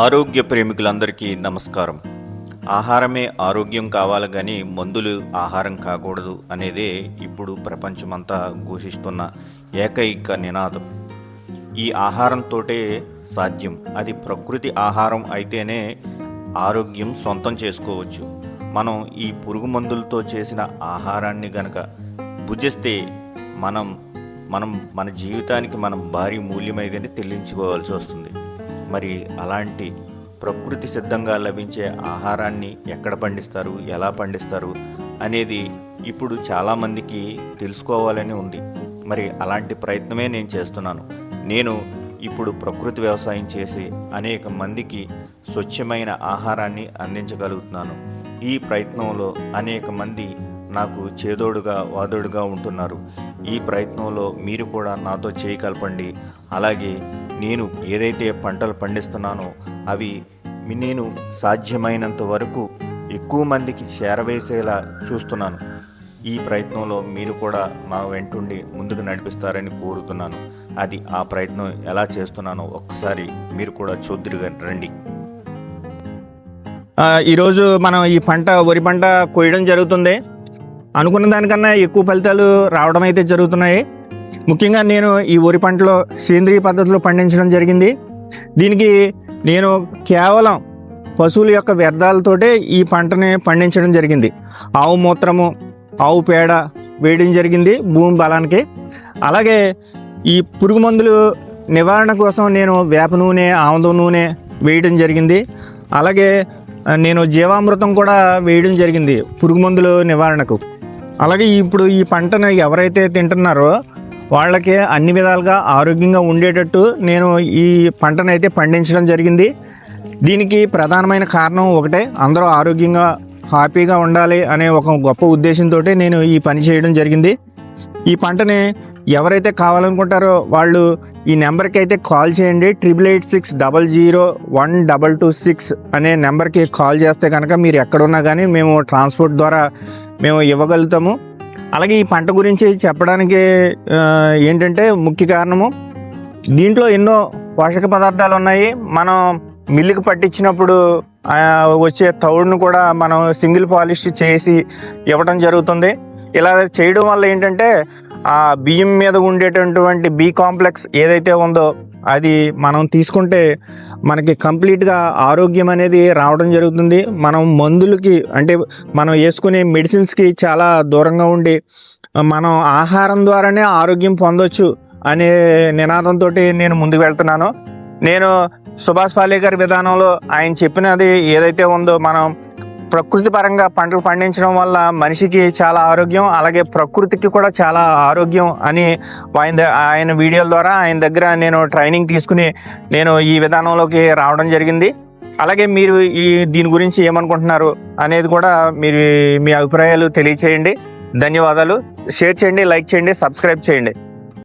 ఆరోగ్య ప్రేమికులందరికీ నమస్కారం. ఆహారమే ఆరోగ్యం కావాలి కానీ మందులు ఆహారం కాకూడదు అనేదే ఇప్పుడు ప్రపంచమంతా ఘోషిస్తున్న ఏకైక నినాదం. ఈ ఆహారంతోటే సాధ్యం. అది ప్రకృతి ఆహారం అయితేనే ఆరోగ్యం సొంతం చేసుకోవచ్చు. మనం ఈ పురుగు మందులతో చేసిన ఆహారాన్ని గనక భుజిస్తే మనం మన జీవితానికి భారీ మూల్యమైదని చెల్లించుకోవాల్సి వస్తుంది. మరి అలాంటి ప్రకృతి సిద్ధంగా లభించే ఆహారాన్ని ఎక్కడ పండిస్తారు, ఎలా పండిస్తారు అనేది ఇప్పుడు చాలామందికి తెలుసుకోవాలని ఉంది. మరి అలాంటి ప్రయత్నమే నేను చేస్తున్నాను. నేను ఇప్పుడు ప్రకృతి వ్యవసాయం చేసి అనేక మందికి స్వచ్ఛమైన ఆహారాన్ని అందించగలుగుతున్నాను. ఈ ప్రయత్నంలో అనేక మంది నాకు చేదోడుగా వాదోడుగా ఉంటున్నారు. ఈ ప్రయత్నంలో మీరు కూడా నాతో చేయగలపండి. అలాగే నేను ఏదైతే పంటలు పండిస్తున్నానో అవి నేను సాధ్యమైనంత వరకు ఎక్కువ మందికి చేరవేసేలా చూస్తున్నాను. ఈ ప్రయత్నంలో మీరు కూడా నా వెంటుండి ముందుకు నడిపిస్తారని కోరుతున్నాను. అది ఆ ప్రయత్నం ఎలా చేస్తున్నానో ఒక్కసారి మీరు కూడా చూద్దురుగా రండి. ఈరోజు మనం ఈ వరి పంట కోయడం జరుగుతుంది. అనుకున్న దానికన్నా ఎక్కువ ఫలితాలు రావడం అయితే జరుగుతున్నాయి. ముఖ్యంగా నేను ఈ వరి పంటలో సేంద్రియ పద్ధతిలో పండించడం జరిగింది. దీనికి నేను కేవలం పశువుల యొక్క వ్యర్థాలతోటే ఈ పంటని పండించడం జరిగింది. ఆవు మూత్రము, ఆవు పేడ వేయడం జరిగింది భూమి బలానికి. అలాగే ఈ పురుగు మందులు నివారణ కోసం నేను వేప నూనె, ఆముదం నూనె వేయడం జరిగింది. అలాగే నేను జీవామృతం కూడా వేయడం జరిగింది పురుగు మందుల నివారణకు. అలాగే ఇప్పుడు ఈ పంటను ఎవరైతే తింటున్నారో వాళ్ళకి అన్ని విధాలుగా ఆరోగ్యంగా ఉండేటట్టు నేను ఈ పంటను అయితే పండించడం జరిగింది. దీనికి ప్రధానమైన కారణం ఒకటే, అందరూ ఆరోగ్యంగా హ్యాపీగా ఉండాలి అనే ఒక గొప్ప ఉద్దేశంతో నేను ఈ పని చేయడం జరిగింది. ఈ పంటని ఎవరైతే కావాలనుకుంటారో వాళ్ళు ఈ నెంబర్కి అయితే కాల్ చేయండి. 8860012226 అనే నెంబర్కి కాల్ చేస్తే కనుక మీరు ఎక్కడున్నా కానీ మేము ట్రాన్స్పోర్ట్ ద్వారా మేము ఇవ్వగలుగుతాము. అలాగే ఈ పంట గురించి చెప్పడానికి ఏంటంటే ముఖ్య కారణము, దీంట్లో ఎన్నో పోషక పదార్థాలు ఉన్నాయి. మనం మిల్లుకి పట్టించినప్పుడు వచ్చే తౌడును కూడా మనం సింగిల్ పాలిష్ చేసి ఇవ్వడం జరుగుతుంది. ఇలా చేయడం వల్ల ఏంటంటే ఆ బియ్యం మీద ఉండేటటువంటి బి కాంప్లెక్స్ ఏదైతే ఉందో అది మనం తీసుకుంటే మనకి కంప్లీట్గా ఆరోగ్యం అనేది రావడం జరుగుతుంది. మనం మందులకి అంటే మనం వేసుకునే మెడిసిన్స్కి చాలా దూరంగా ఉండి మనం ఆహారం ద్వారానే ఆరోగ్యం పొందొచ్చు అనే నినాదంతో నేను ముందుకు వెళ్తున్నాను. నేను సుభాష్ పాలేకర్ విధానంలో ఆయన చెప్పినది ఏదైతే ఉందో, మనం ప్రకృతి పరంగా పంటలు పండించడం వల్ల మనిషికి చాలా ఆరోగ్యం, అలాగే ప్రకృతికి కూడా చాలా ఆరోగ్యం అని ఆయన వీడియోల ద్వారా ఆయన దగ్గర నేను ట్రైనింగ్ తీసుకుని నేను ఈ విధానంలోకి రావడం జరిగింది. అలాగే మీరు దీని గురించి ఏమనుకుంటున్నారు అనేది కూడా మీరు మీ అభిప్రాయాలు తెలియచేయండి. ధన్యవాదాలు. షేర్ చేయండి, లైక్ చేయండి, సబ్స్క్రైబ్ చేయండి.